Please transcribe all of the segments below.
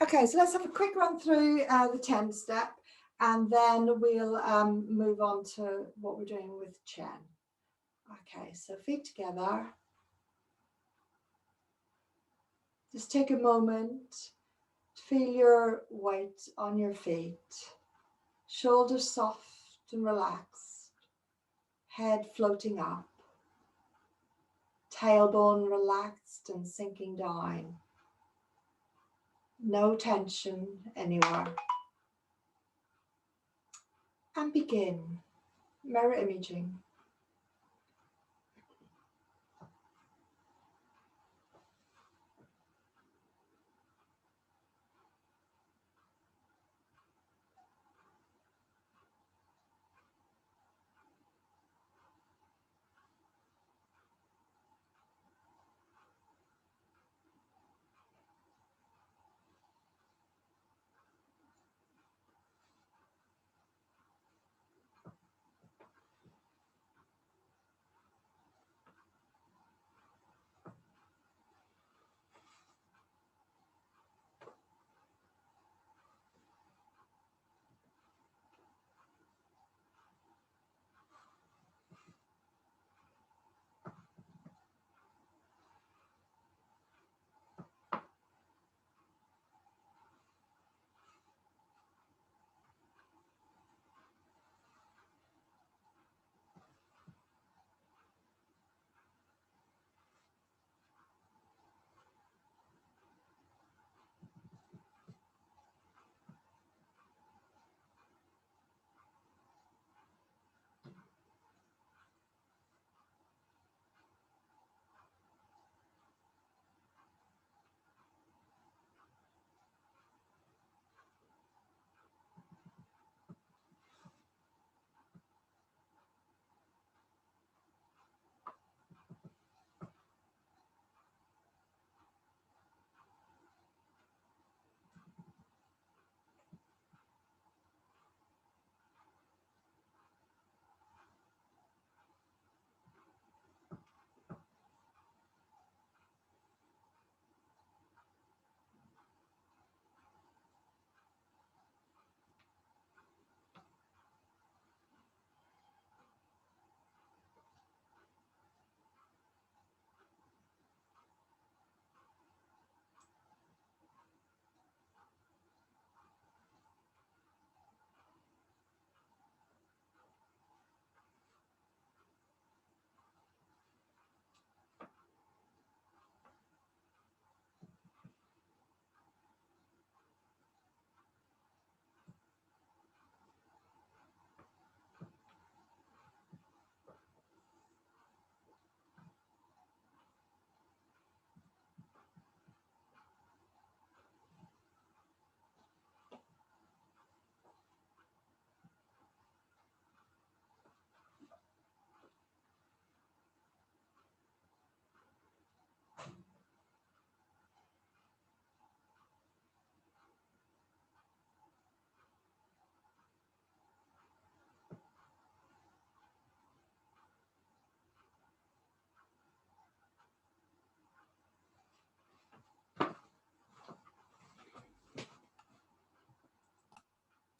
Okay, so let's have a quick run through the 10 step, and then we'll move on to what we're doing with Chen. Okay, so feet together. Just take a moment to feel your weight on your feet. Shoulders soft and relaxed. Head floating up. Tailbone relaxed and sinking down. No tension anywhere. And begin mirror imaging.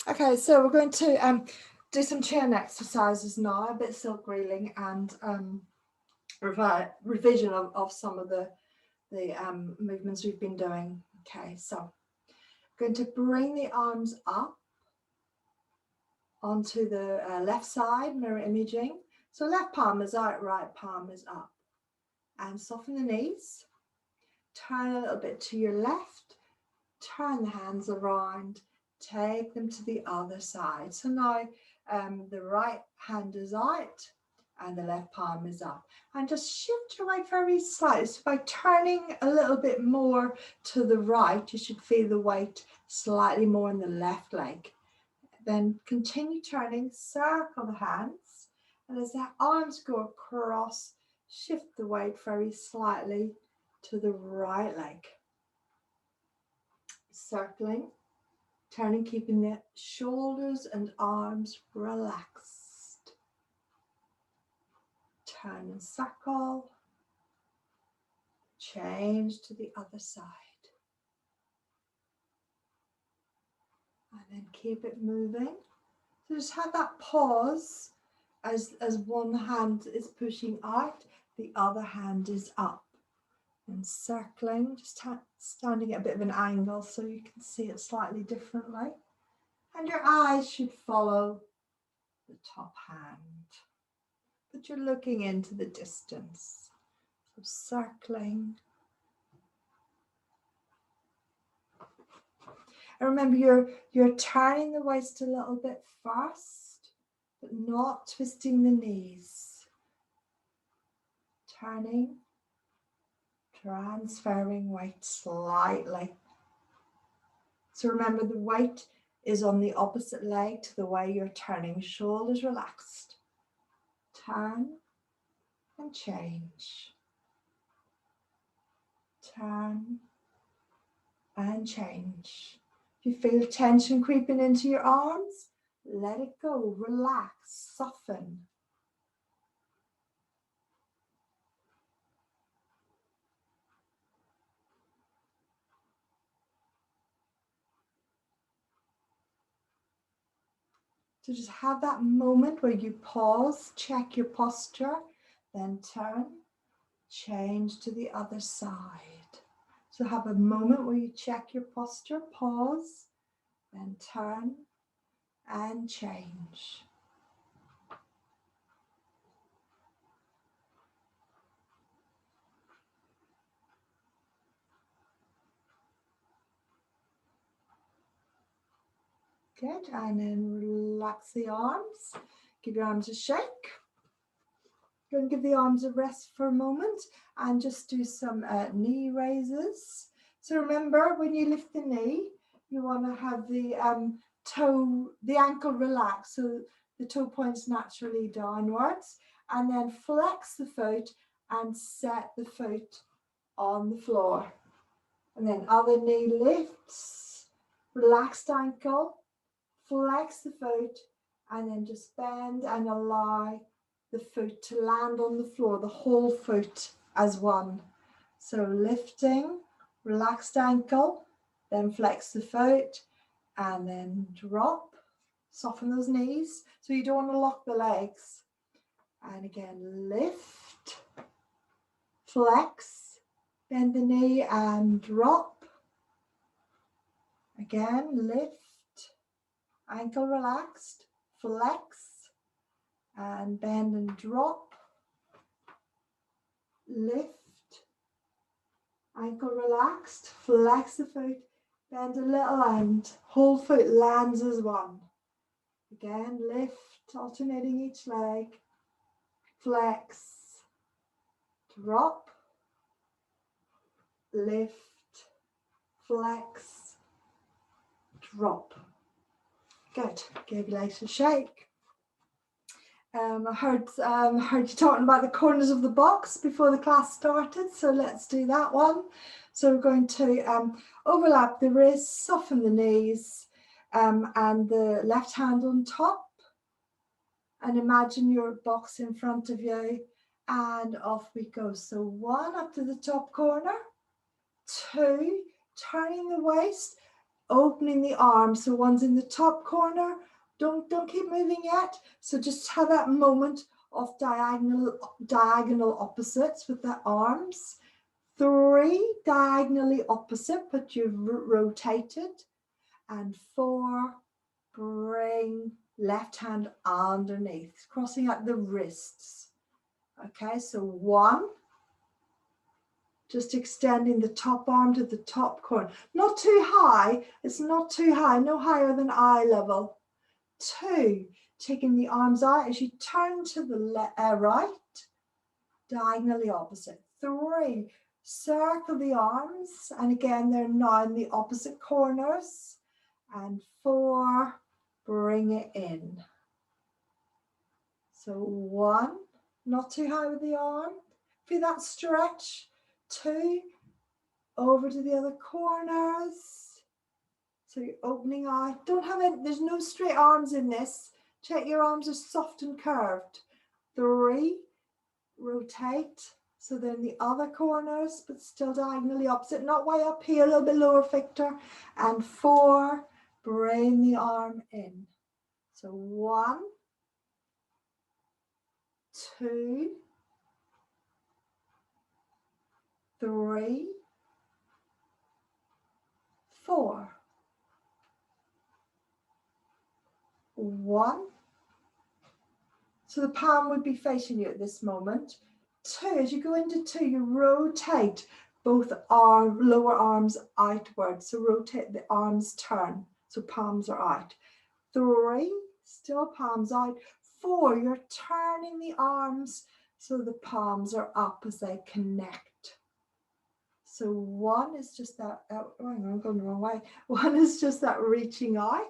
Okay, so we're going to do some chin exercises now, a bit silk reeling and revision of some of the movements we've been doing. Okay, so going to bring the arms up onto the left side, mirror imaging. So left palm is out, right palm is up. And soften the knees. Turn a little bit to your left. Turn the hands around. Take them to the other side. So now the right hand is out and the left palm is up. And just shift your weight very slightly. So by turning a little bit more to the right, you should feel the weight slightly more in the left leg. Then continue turning, circle the hands. And as the arms go across, shift the weight very slightly to the right leg. Circling. Turning, keeping the shoulders and arms relaxed. Turn and circle. Change to the other side. And then keep it moving. So just have that pause as one hand is pushing out, the other hand is up. And circling, just standing at a bit of an angle so you can see it slightly differently. And your eyes should follow the top hand, but you're looking into the distance. So circling. And remember, you're turning the waist a little bit first, but not twisting the knees. Turning, transferring weight slightly. So remember, the weight is on the opposite leg to the way you're turning. Shoulders relaxed. Turn and change. Turn and change. If you feel tension creeping into your arms, let it go. Relax, soften. So just have that moment where you pause, check your posture, then turn, change to the other side. So have a moment where you check your posture, pause, then turn and change. Good, and then relax the arms. Give your arms a shake. Go and give the arms a rest for a moment and just do some knee raises. So remember, when you lift the knee, you want to have the ankle relaxed, so the toe points naturally downwards, and then flex the foot and set the foot on the floor. And then other knee lifts, relaxed ankle, flex the foot, and then just bend and allow the foot to land on the floor, the whole foot as one. So lifting, relaxed ankle, then flex the foot, and then drop, soften those knees. So you don't want to lock the legs. And again, lift, flex, bend the knee and drop. Again, lift, ankle relaxed, flex, and bend and drop. Lift, ankle relaxed, flex the foot, bend a little and whole foot lands as one. Again, lift, alternating each leg, flex, drop, lift, flex, drop. Good. Give your legs a shake. I heard you talking about the corners of the box before the class started, so let's do that one. So we're going to overlap the wrists, soften the knees, and the left hand on top. And imagine your box in front of you, and off we go. So 1 up to the top corner, 2, turning the waist, opening the arms. So 1's in the top corner. Don't keep moving yet. So just have that moment of diagonal opposites with the arms. 3, diagonally opposite, but you've rotated. And 4, bring left hand underneath, crossing out the wrists. Okay, so 1, just extending the top arm to the top corner. Not too high, it's not too high, no higher than eye level. 2, taking the arms out as you turn to the right, diagonally opposite. 3, circle the arms, and again, they're now in the opposite corners. And 4, bring it in. So 1, not too high with the arm. Feel that stretch. 2, over to the other corners. So you're opening out. Don't have it, there's no straight arms in this. Check your arms are soft and curved. 3, rotate. So they're in the other corners, but still diagonally opposite. Not way up here, a little bit lower, Victor. And 4, Bring the arm in. So 1, 2, 3, 4. 1. So the palm would be facing you at this moment. 2, as you go into 2, you rotate both lower arms outwards. So rotate, the arms turn. So palms are out. 3, still palms out. 4, you're turning the arms so the palms are up as they connect. So 1 is just that, oh, I'm going the wrong way. 1 is just that reaching out.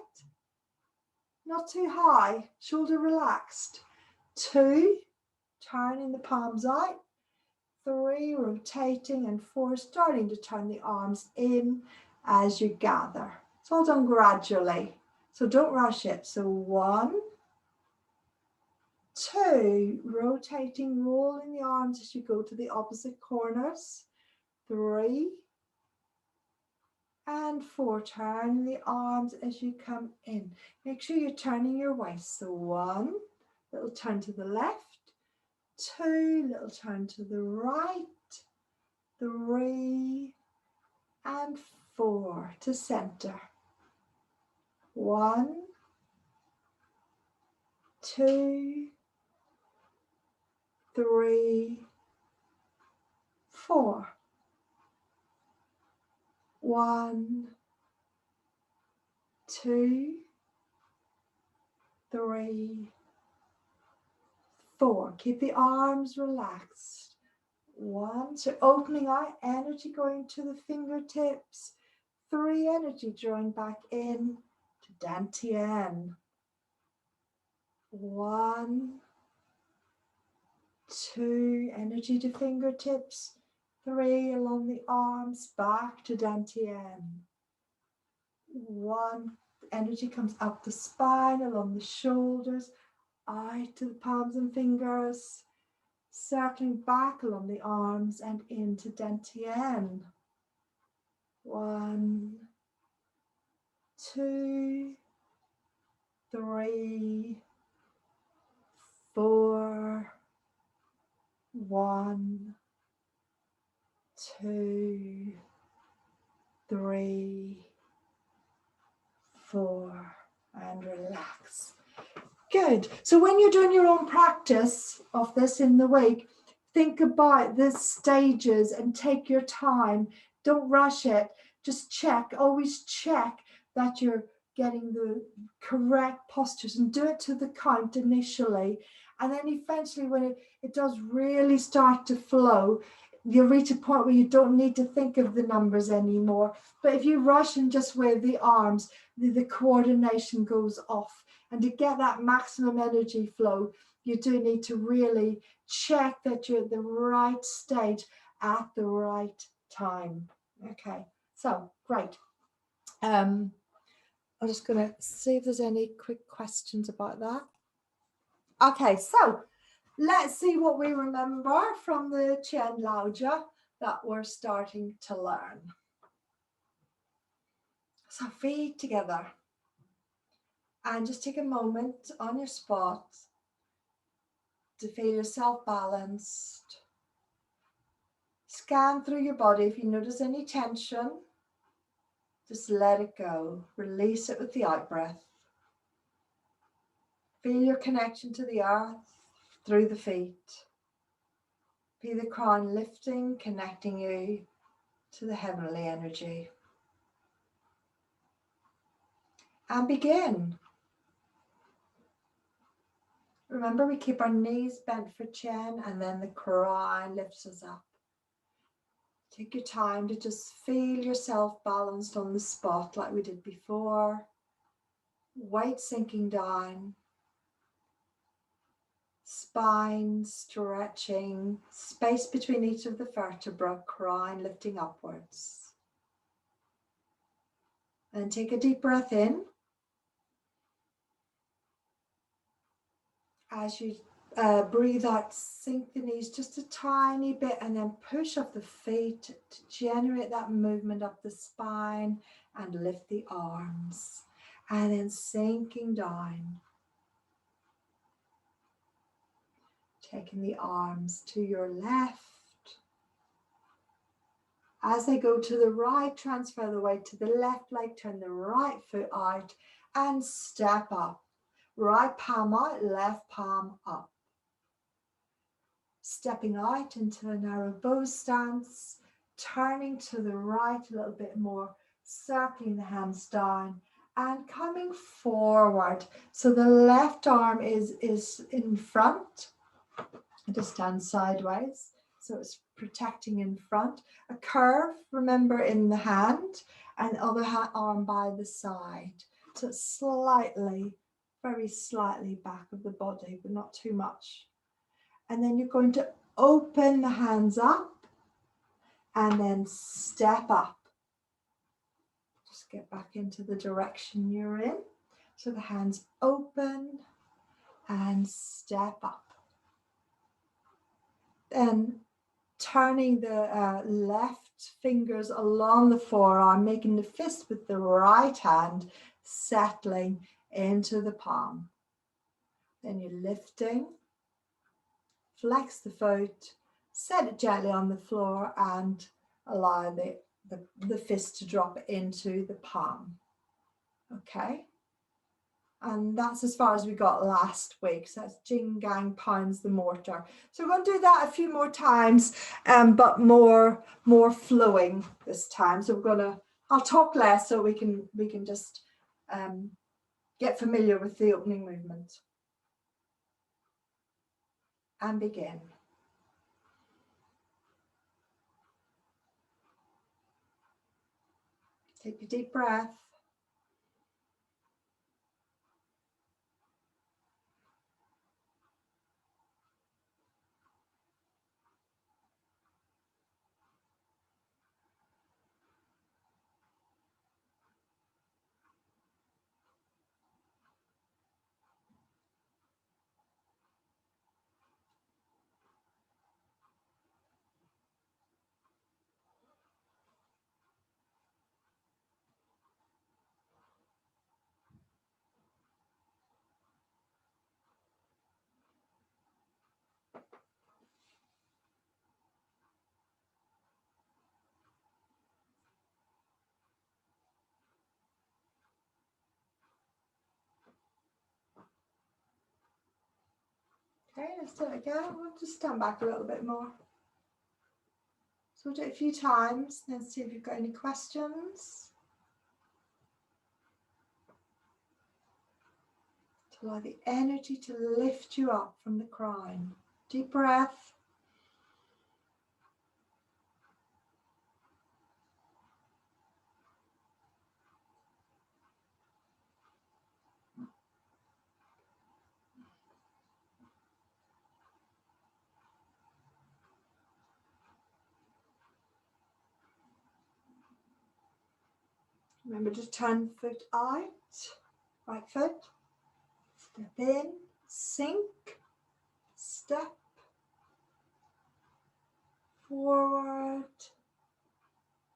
Not too high, shoulder relaxed. 2, turning the palms out. 3, rotating, and 4, starting to turn the arms in as you gather. It's all done gradually, so don't rush it. So 1, 2, rotating, rolling the arms as you go to the opposite corners. 3, and 4, turning the arms as you come in. Make sure you're turning your waist. So 1, little turn to the left. 2, little turn to the right. 3, and 4 to center. 1, 2, 3, 4. 1, 2, 3, 4. Keep the arms relaxed. 1, so opening out, energy going to the fingertips. 3, energy drawing back in to dantian. 1, 2, energy to fingertips. 3, along the arms, back to dantian. 1, energy comes up the spine, along the shoulders, out to the palms and fingers, circling back along the arms and into dantian. 1, 2, 3, 4. 1, 2, 3, 4, and relax. Good. So when you're doing your own practice of this in the week, think about the stages and take your time. Don't rush it. Just check, always check that you're getting the correct postures and do it to the count initially. And then eventually when it does really start to flow, you'll reach a point where you don't need to think of the numbers anymore. But if you rush and just wave the arms, the coordination goes off. And to get that maximum energy flow, you do need to really check that you're at the right stage at the right time. Okay, so great. I'm just going to see if there's any quick questions about that. Okay, so let's see what we remember from the Chen Laojia that we're starting to learn. So feet together. And just take a moment on your spot to feel yourself balanced. Scan through your body. If you notice any tension, just let it go. Release it with the out breath. Feel your connection to the earth through the feet. Feel the crown lifting, connecting you to the heavenly energy. And begin. Remember, we keep our knees bent for chin and then the crown lifts us up. Take your time to just feel yourself balanced on the spot like we did before. Weight sinking down. Spine stretching. Space between each of the vertebrae. Crown lifting upwards. And take a deep breath in. As you breathe out, sink the knees just a tiny bit and then push up the feet to generate that movement up the spine and lift the arms. and then sinking down. Taking the arms to your left. As they go to the right, transfer the weight to the left leg, turn the right foot out and step up. Right palm out, left palm up. Stepping out into a narrow bow stance, turning to the right a little bit more, circling the hands down and coming forward. So the left arm is in front. Just stand sideways, so it's protecting in front. A curve, remember, in the hand, and the other arm by the side. So it's slightly, very slightly back of the body, but not too much. And then you're going to open the hands up and then step up. Just get back into the direction you're in. So the hands open and step up. Then turning the left fingers along the forearm, making the fist with the right hand, settling into the palm. Then you're lifting, flex the foot, set it gently on the floor and allow the fist to drop into the palm. Okay? And that's as far as we got last week. So that's Jing Gang pounds the mortar. So we're going to do that a few more times, but more flowing this time. So I'll talk less so we can just get familiar with the opening movement. And begin. Take a deep breath. Okay, let's do it again. We'll just stand back a little bit more. So we'll do it a few times, then see if you've got any questions. To allow the energy to lift you up from the crown. Deep breath. Remember to turn the foot out, right foot, step in, sink, step, forward,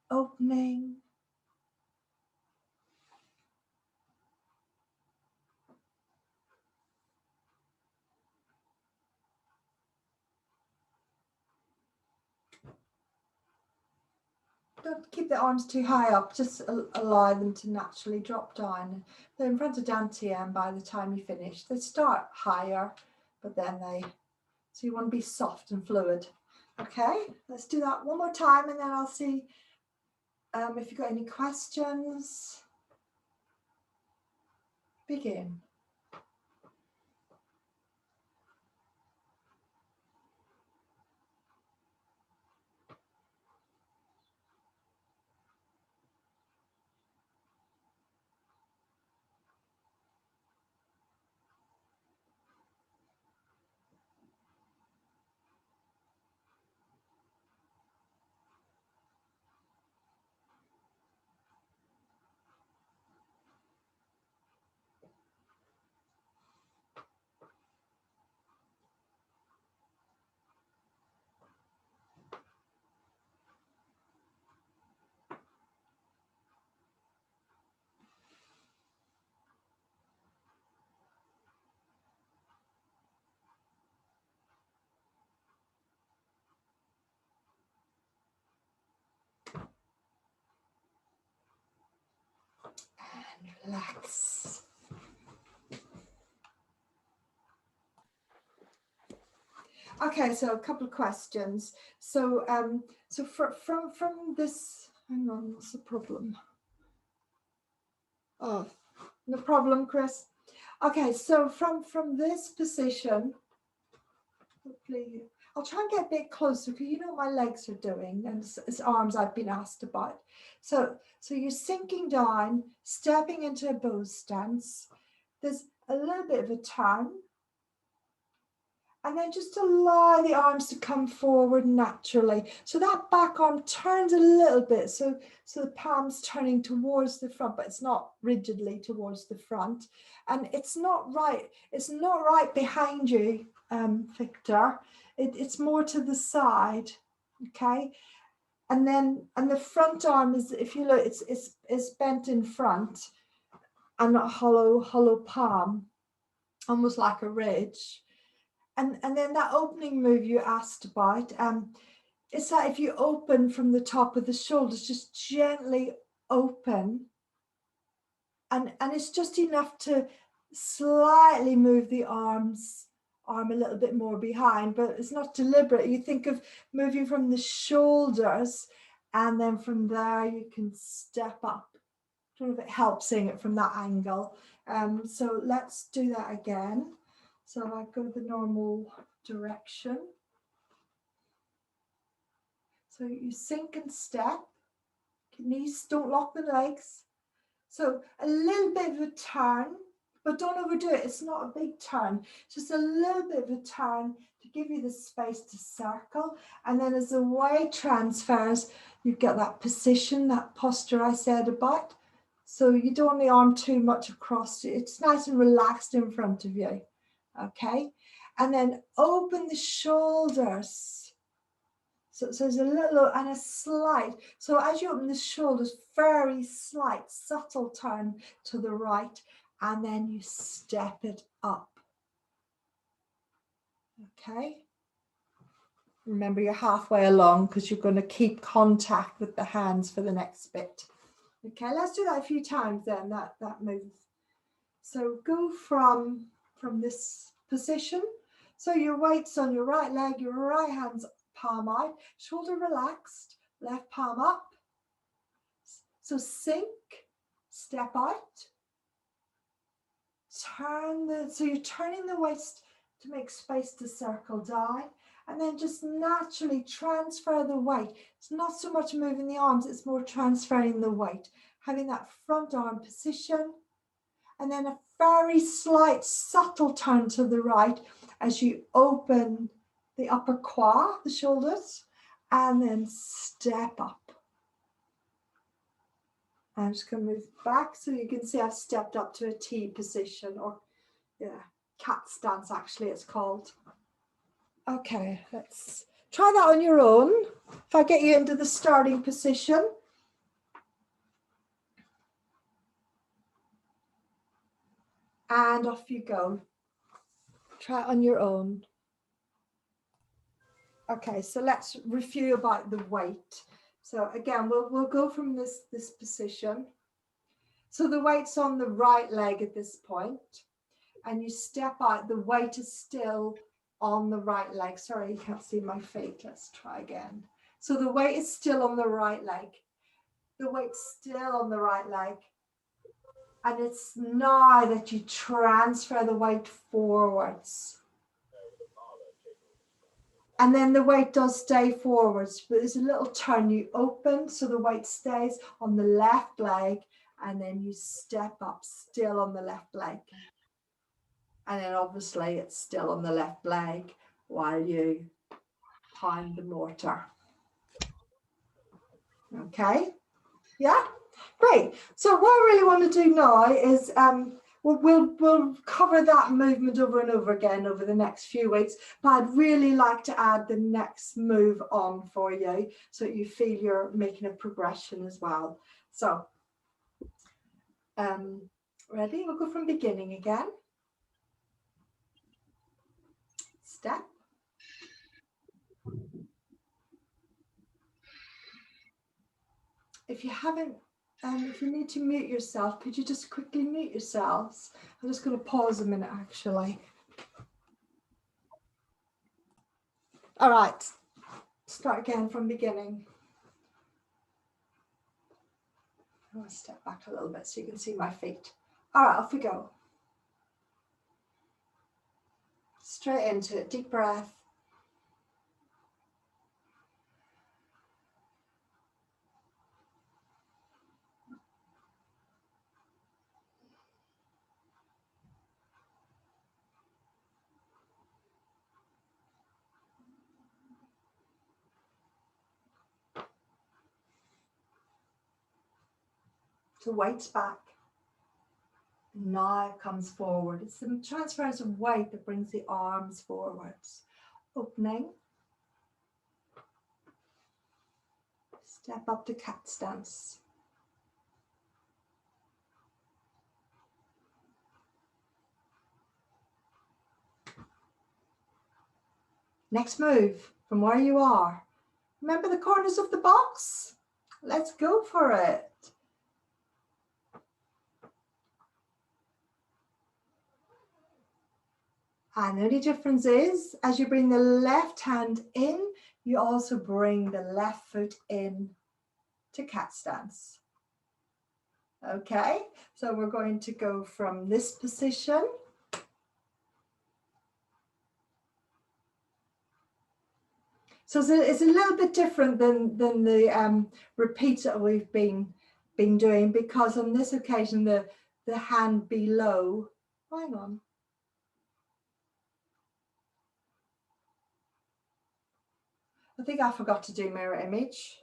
opening, don't keep the arms too high up, just allow them to naturally drop down. They're in front of Dantian by the time you finish. They start higher, but then so you want to be soft and fluid. Okay, let's do that one more time and then I'll see if you've got any questions. Begin. relax. Okay, so a couple of questions. So from this, hang on, what's the problem? Oh, no problem, Chris. Okay, so from this position, hopefully, I'll try and get a bit closer because you know what my legs are doing, and it's arms I've been asked about. So you're sinking down, stepping into a bow stance. There's a little bit of a turn. And then just allow the arms to come forward naturally. So that back arm turns a little bit. So the palm's turning towards the front, but it's not rigidly towards the front. And it's not right. It's not right behind you, Victor. It's more to the side. Okay. And the front arm is, if you look, it's bent in front and a hollow palm, almost like a ridge. And then that opening move you asked about, it's like if you open from the top of the shoulders, just gently open. And it's just enough to slightly move the arm a little bit more behind, but it's not deliberate. You think of moving from the shoulders, and then from there you can step up. I don't know if it helps seeing it from that angle. So let's do that again. So I go the normal direction. So you sink and step. Knees, don't lock the legs. So a little bit of a turn, but don't overdo it. It's not a big turn. Just a little bit of a turn to give you the space to circle. And then as the weight transfers, you get that position, that posture I said about. So you don't want the arm too much across. It's nice and relaxed in front of you. Okay, and then open the shoulders. So there's a little and a slight. So as you open the shoulders, very slight, subtle turn to the right, and then you step it up. Okay. Remember, you're halfway along because you're going to keep contact with the hands for the next bit. Okay, let's do that a few times then, that move. So go from this position. So your weight's on your right leg, your right hand's palm out, shoulder relaxed, left palm up. So sink, step out, so you're turning the waist to make space to circle down, and then just naturally transfer the weight. It's not so much moving the arms, it's more transferring the weight, having that front arm position, and then a very slight subtle turn to the right as you open the upper quad, the shoulders, and then step up. I'm just going to move back so you can see I've stepped up to a T position, or cat stance actually it's called. Okay, let's try that on your own. If I get you into the starting position. And off you go. Try it on your own. Okay, so let's review about the weight. So again, we'll go from this position. So the weight's on the right leg at this point, and you step out. The weight is still on the right leg. Sorry, you can't see my feet. Let's try again. So the weight is still on the right leg. The weight's still on the right leg. And it's now that you transfer the weight forwards. And then the weight does stay forwards, but there's a little turn. You open, so the weight stays on the left leg, and then you step up still on the left leg. And then obviously it's still on the left leg while you pound the mortar. Okay, yeah, great. So what I really want to do now is we'll cover that movement over and over again over the next few weeks, but I'd really like to add the next move on for you so you feel you're making a progression as well. So ready? We'll go from beginning again. Step. If you haven't If you need to mute yourself, could you just quickly mute yourselves? I'm just going to pause a minute, actually. All right, start again from beginning. I'm going to step back a little bit so you can see my feet. All right, off we go. Straight into it, deep breath. So weight's back. Now it comes forward. It's the transference of weight that brings the arms forwards. Opening. Step up to cat stance. Next move from where you are. Remember the corners of the box? Let's go for it. And the only difference is, as you bring the left hand in, you also bring the left foot in to cat stance. Okay, so we're going to go from this position. So it's a little bit different than the repeats that we've been doing, because on this occasion the hand below, hang on. I think I forgot to do mirror image.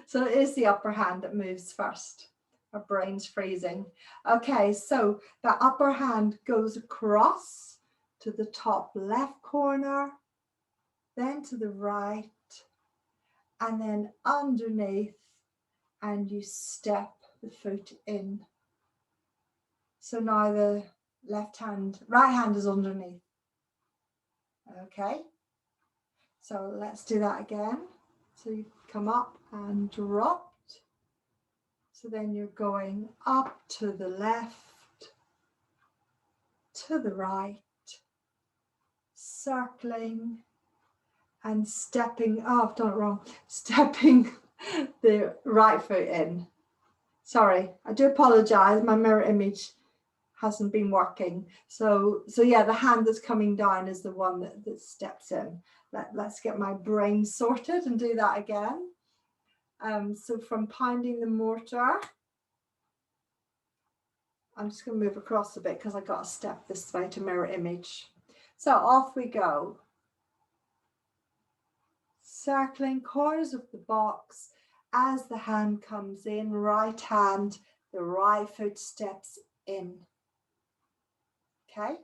So it is the upper hand that moves first. Our brain's freezing. Okay, so the upper hand goes across to the top left corner, then to the right, and then underneath, and you step the foot in. So now the right hand is underneath. Okay, so let's do that again. So you come up and dropped. So then you're going up to the left, to the right, circling and stepping, oh, I've done it wrong, stepping the right foot in. Sorry, I do apologize, my mirror image hasn't been working. So yeah, the hand that's coming down is the one that steps in. Let's get my brain sorted and do that again. So from pounding the mortar, I'm just going to move across a bit because I got to step this way to mirror image. So off we go. Circling corners of the box as the hand comes in, right hand, the right foot steps in. Okay,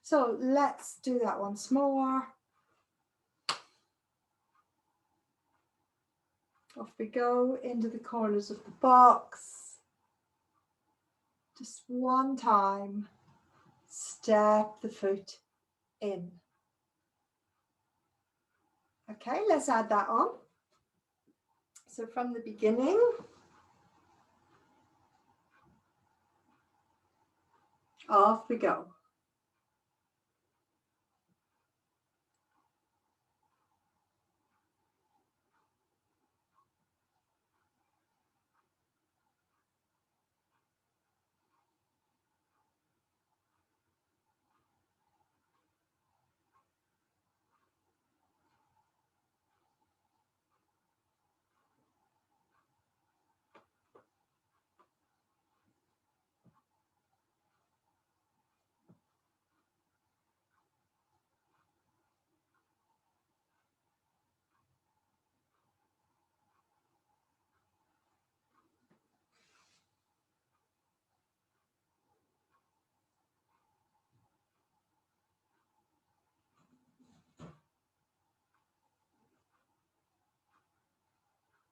so let's do that once more. Off we go into the corners of the box. Just one time, step the foot in. Okay, let's add that on. So from the beginning, off we go.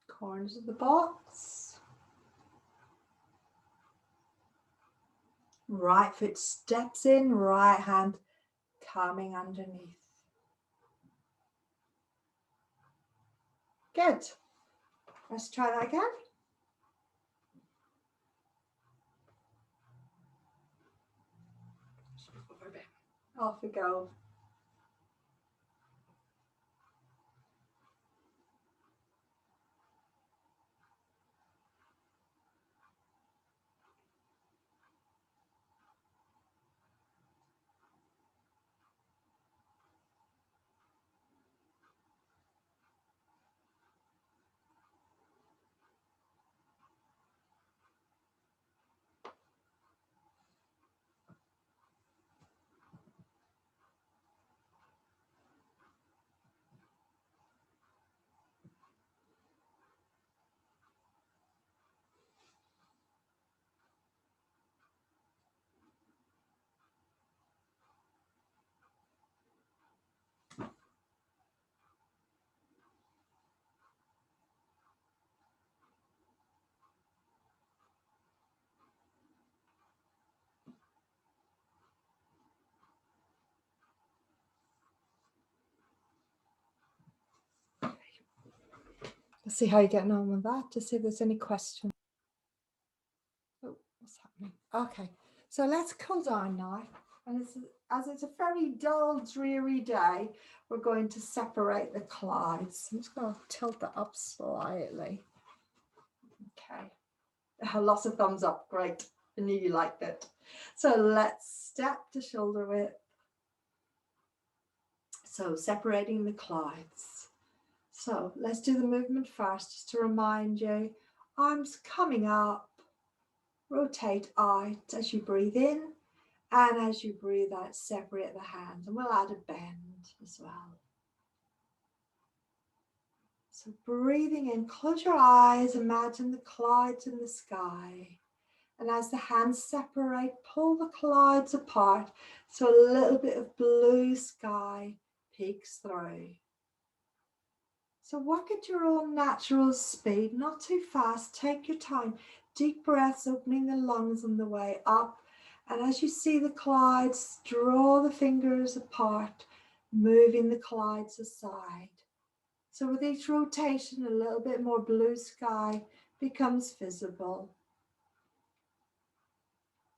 Corners of the box. Right foot steps in, right hand coming underneath. Good. Let's try that again. Off we go. Let's see how you're getting on with that, to see if there's any questions. Oh, what's happening? Okay, so let's cool down now. And as it's a very dull, dreary day, we're going to separate the clouds. I'm just going to tilt that up slightly. Okay. Lots of thumbs up. Great. I knew you liked it. So let's step to shoulder width. So separating the clouds. So let's do the movement first, just to remind you. Arms coming up. Rotate out as you breathe in. And as you breathe out, separate the hands. And we'll add a bend as well. So breathing in, close your eyes, imagine the clouds in the sky. And as the hands separate, pull the clouds apart so a little bit of blue sky peeks through. So work at your own natural speed, not too fast. Take your time. Deep breaths, opening the lungs on the way up. And as you see the clouds, draw the fingers apart, moving the clouds aside. So with each rotation, a little bit more blue sky becomes visible.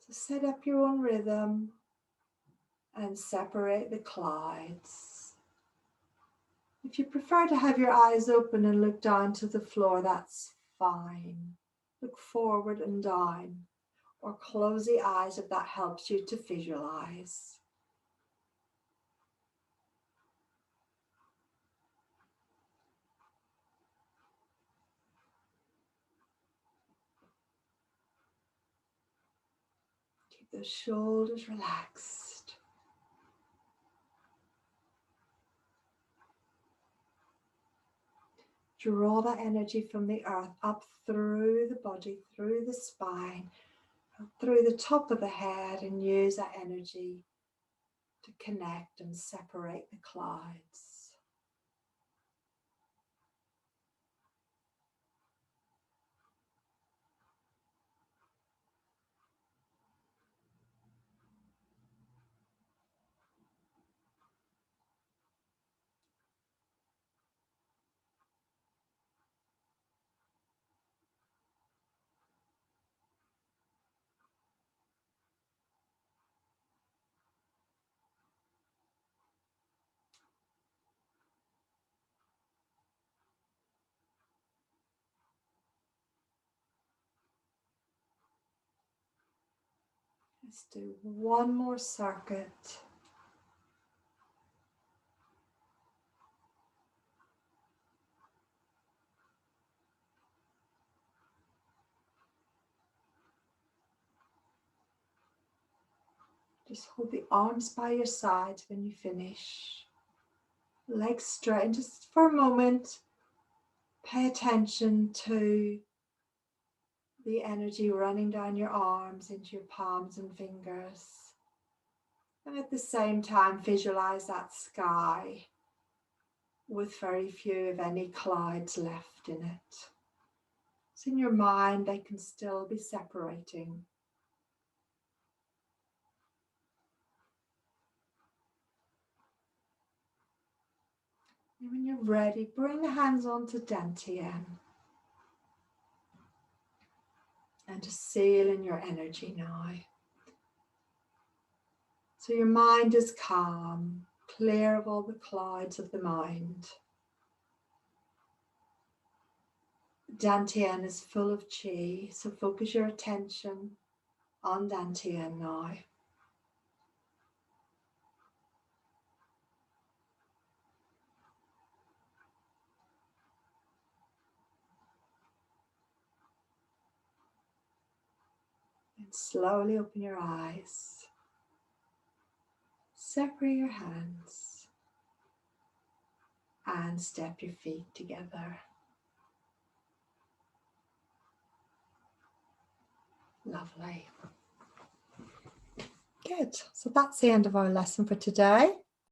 So set up your own rhythm and separate the clouds. If you prefer to have your eyes open and look down to the floor, that's fine. Look forward and down, or close the eyes if that helps you to visualize. Keep the shoulders relaxed. Draw that energy from the earth up through the body, through the spine, through the top of the head, and use that energy to connect and separate the clouds. Let's do one more circuit. Just hold the arms by your sides when you finish. Legs straight. And just for a moment, pay attention to the energy running down your arms into your palms and fingers. And at the same time, visualize that sky with very few, if any, clouds left in it. So in your mind, they can still be separating. And when you're ready, bring the hands onto Dantian. And just seal in your energy now. So your mind is calm, clear of all the clouds of the mind. Dantian is full of chi, so focus your attention on Dantian now. And slowly open your eyes. Separate your hands and step your feet together. Lovely. Good. So that's the end of our lesson for today.